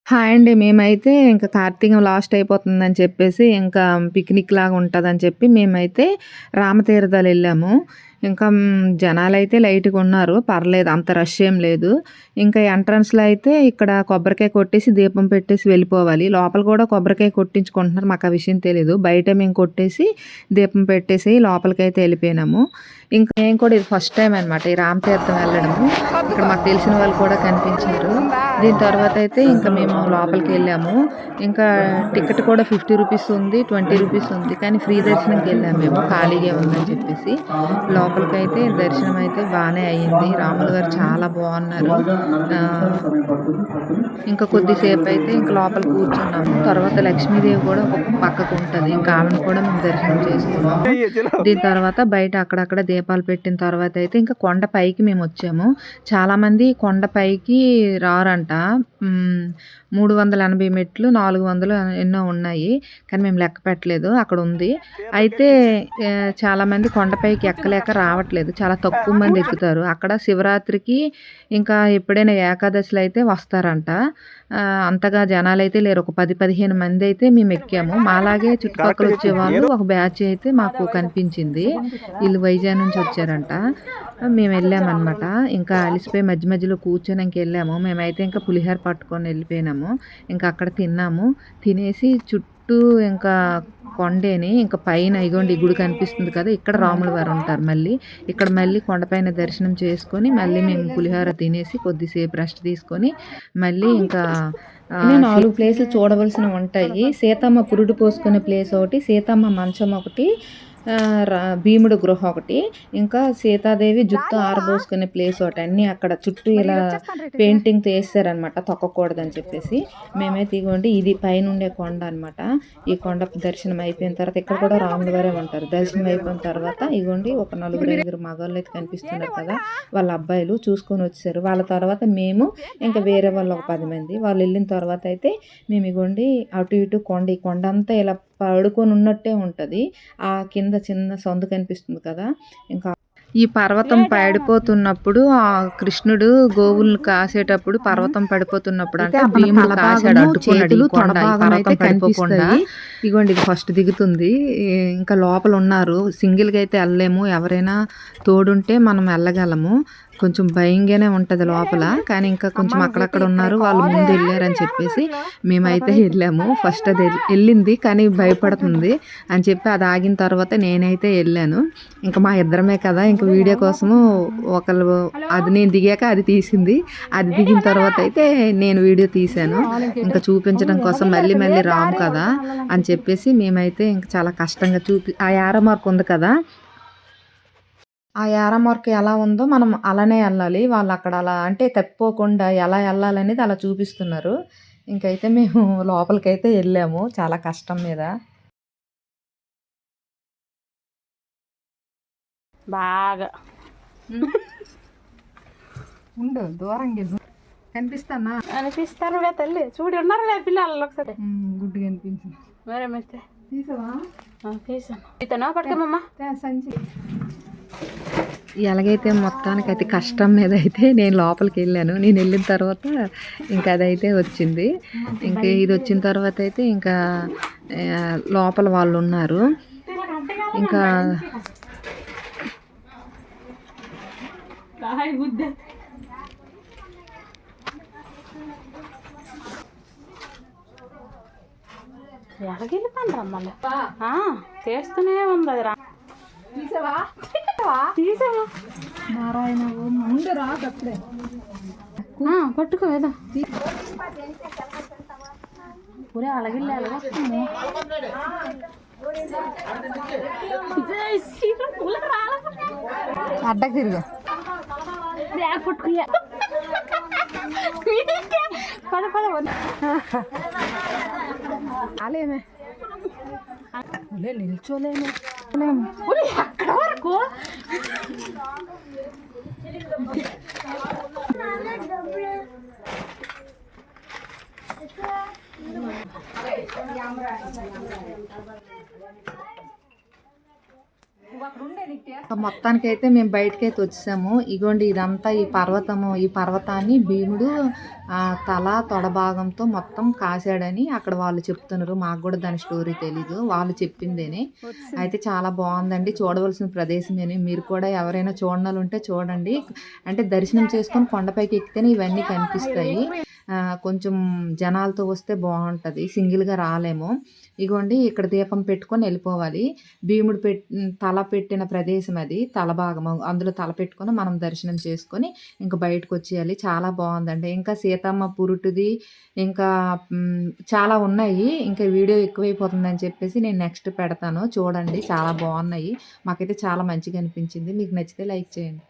Hi అండి. మేమైతే ఇంక కార్తీకం లాస్ట్ అయిపోతుందని చెప్పేసి, ఇంకా పిక్నిక్‌లాగా ఉంటదని చెప్పి మేమైతే రామతీర్థాలెళ్ళాము. ఇంకా జనాలైతే లైట్‌గున్నారు. పర్లేదు అంత రష్ ఏం లేదు. ఇంకా ఎంట్రన్స్‌లో అయితే ఇక్కడ కొబ్బరికాయ కొట్టేసి, దీపం పెట్టేసి వెళ్ళిపోవాలి. లోపల కూడా కొబ్బరికాయ కొట్టించుకుంటున్నారు. మాకు ఆ విషయం తెలీదు. బయట మేము కొట్టేసి, దీపం పెట్టేసి లోపలికైతే వెళ్ళిపోయినాము. ఇంకా మేము కూడా ఇది ఫస్ట్ టైం అనమాట ఈ రామతీర్థం వెళ్ళడము. ఇక్కడ మాకు తెలిసిన వాళ్ళు కూడా కనిపించారు. దీని తర్వాత అయితే ఇంకా మేము లోపలికి వెళ్ళాము. ఇంకా టికెట్ కూడా 50 రూపీస్ ఉంది, 20 రూపీస్ ఉంది. కానీ ఫ్రీ దర్శనంకి వెళ్ళాము మేము, ఖాళీగా ఉందని చెప్పేసి. లోపలికైతే దర్శనం అయితే బాగానే అయ్యింది. రాములు గారు చాలా బాగున్నారు. ఇంకా కొద్దిసేపు అయితే ఇంకా లోపల కూర్చున్నాము. తర్వాత లక్ష్మీదేవి కూడా ఒక పక్కకు ఉంటుంది. ఇంకా ఆమెను కూడా మేము దర్శనం చేసుకున్నాము. దీని తర్వాత బయట అక్కడక్కడ దీపాలు పెట్టిన తర్వాత అయితే ఇంకా కొండ పైకి మేము వచ్చాము. చాలామంది కొండ పైకి రారంట. 380 మెట్లు, 400 ఎన్నో ఉన్నాయి. కానీ మేము లెక్క పెట్టలేదు, అక్కడ ఉంది. అయితే చాలామంది కొండపైకి ఎక్కలేక రావట్లేదు. చాలా తక్కువ మంది ఎక్కుతారు. అక్కడ శివరాత్రికి ఇంకా ఎప్పుడైనా ఏకాదశిలో అయితే వస్తారంట. అంతగా జనాలైతే లేరు. ఒక 10-15 మంది అయితే మేము ఎక్కాము. మాలాగే చుట్టుపక్కల వచ్చేవాళ్ళు ఒక బ్యాచ్ అయితే మాకు కనిపించింది. వీళ్ళు వైజాగ్ నుంచి వచ్చారంట. మేము వెళ్ళామన్నమాట. ఇంకా అలిసిపోయి మధ్య మధ్యలో కూర్చొని వెళ్ళాము. మేమైతే ఇంకా పులిహోర పట్టుకొని వెళ్ళిపోయినాము. ఇంకా అక్కడ తిన్నాము. తినేసి చుట్టూ ఇంకా కొండేని ఇంకా పైన ఇగోండి ఈ గుడి కనిపిస్తుంది కదా, ఇక్కడ రాముల వారు ఉంటారు. మళ్ళీ ఇక్కడ మళ్ళీ కొండపైన దర్శనం చేసుకొని మళ్ళీ మేము పులిహోర తినేసి కొద్దిసేపు రెస్ట్ తీసుకొని మళ్ళీ ఇంకా 4 ప్లేసులు చూడవలసినవి ఉంటాయి. సీతమ్మ పురుడు పోసుకునే ప్లేస్ ఒకటి, సీతమ్మ మంచం ఒకటి, భీముడు గృహ ఒకటి, ఇంకా సీతాదేవి జుత్తు ఆరబోసుకునే ప్లేస్ ఒకటి. అన్నీ అక్కడ చుట్టూ ఇలా పెయింటింగ్ వేసారనమాట, తొక్కకూడదని చెప్పేసి. మేమైతే ఇగోండి ఇది పైనుండే కొండ అనమాట. ఈ కొండ దర్శనం అయిపోయిన తర్వాత ఇక్కడ కూడా రాముల వారే ఉంటారు. దర్శనం అయిపోయిన తర్వాత ఇగోండి ఒక 4-5 మగవాళ్ళు అయితే కనిపిస్తున్నారు కదా, వాళ్ళ అబ్బాయిలు చూసుకొని వచ్చారు. వాళ్ళ తర్వాత మేము ఇంకా వేరే వాళ్ళు ఒక 10 మంది. వాళ్ళు వెళ్ళిన తర్వాత అయితే మేము ఇగోండి అటు ఇటు కొండ, ఈ కొండ అంతా ఇలా పడుకొని ఉన్నట్టే ఉంటుంది. ఆ కింద చిన్న సందు కనిపిస్తుంది కదా, ఇంకా ఈ పర్వతం పడిపోతున్నప్పుడు ఆ కృష్ణుడు గోవులను కాసేటప్పుడు పర్వతం పడిపోతున్నప్పుడు అంటే భీముడు కాసాడు, అడ్డుకున్నాడు పర్వతం పడిపోకుండా. ఇగోండి ఇది ఫస్ట్ దిగుతుంది. ఇంకా లోపల ఉన్నారు. సింగిల్గా అయితే వెళ్ళలేము, ఎవరైనా తోడుంటే మనం వెళ్ళగలము. కొంచెం భయంగానే ఉంటుంది లోపల, కానీ ఇంకా కొంచెం అక్కడక్కడ ఉన్నారు, వాళ్ళు ముందు వెళ్ళారని చెప్పేసి మేమైతే వెళ్ళాము. ఫస్ట్ అది వెళ్ళింది కానీ భయపడుతుంది అని చెప్పి అది ఆగిన తర్వాత నేనైతే వెళ్ళాను. ఇంకా మా ఇద్దరమే కదా, ఇంకా వీడియో కోసము ఒకళ్ళు అది నేను దిగాక అది తీసింది, అది దిగిన తర్వాత అయితే నేను వీడియో తీశాను. ఇంకా చూపించడం కోసం మళ్ళీ మళ్ళీ రాము కదా అని చెప్పేసి మేమైతే ఇంకా చాలా కష్టంగా ఆ యారో మార్క్ ఉంది కదా, ఆ యారో మార్క్ ఎలా ఉందో మనం అలానే వెళ్ళాలి. వాళ్ళు అక్కడ అలా అంటే తప్పిపోకుండా ఎలా వెళ్ళాలనేది అలా చూపిస్తున్నారు. ఇంకైతే మేము లోపలికైతే వెళ్ళాము చాలా కష్టం మీద. బాగా ఉండు దూరంగా కనిపిస్తానా? అనిపిస్తాను తల్లి, చూడు ఉన్నారా పిల్లలు ఒకసారి గుడ్డు కనిపించింది. మరేమైతే తీసావా? తీసాను. ఇతను పట్టుకోమమ్మా సంచి. ఎలాగైతే మొత్తానికి అయితే కష్టం మీద అయితే నేను లోపలికి వెళ్ళాను. నేను వెళ్ళిన తర్వాత ఇంకా అదైతే వచ్చింది. ఇంకా ఇది వచ్చిన తర్వాత అయితే ఇంకా లోపల వాళ్ళు ఉన్నారు. ఇంకా ఎలాగెళ్ళిపోండి రమ్మల్ని చేస్తూనే ఉంది అది. తీసావా నారాయణ ముందు రాదప్పుడే పట్టుకో ఏదో పూరే అలాగెళ్ళి అలాగొస్తాము. అడ్డకు తిరుగు పట్టుకు పద పద అలేమే నిల్చోలేము అక్కడ వరకు మొత్తానికైతే మేము బయటకైతే వచ్చేసాము. ఇగోండి ఇదంతా ఈ పర్వతము. ఈ పర్వతాన్ని భీముడు తల, తొడ భాగంతో మొత్తం కాసాడని అక్కడ వాళ్ళు చెప్తున్నారు. మాకు కూడా దాని స్టోరీ తెలీదు. వాళ్ళు చెప్పిందేనే. అయితే చాలా బాగుందండి. చూడవలసిన ప్రదేశమేనే. మీరు కూడా ఎవరైనా చూడనోళ్ళుంటే చూడండి. అంటే దర్శనం చేసుకొని కొండపైకి ఎక్కితేనే ఇవన్నీ కనిపిస్తాయి. కొంచెం జనాలతో వస్తే బాగుంటది. సింగిల్‌గా రాలేము. ఇగోండి ఇక్కడ దీపం పెట్టుకొని వెళ్ళిపోవాలి. భీముడు తల పెట్టిన ప్రదేశం అది. తల భాగము. అందులో తల పెట్టుకొని మనం దర్శనం చేసుకొని ఇంక బయటకొచ్చేయాలి. చాలా బావుందండి. ఇంకా సీతమ్మ పురుటుది ఇంకా చాలా ఉన్నాయి. ఇంకా వీడియో ఎక్కువైపోతుందని చెప్పేసి నేను నెక్స్ట్ పెడతాను. చూడండి చాలా బావున్నాయి. మాకైతే చాలా మంచిగా అనిపించింది. మీకు నచ్చితే లైక్ చేయండి.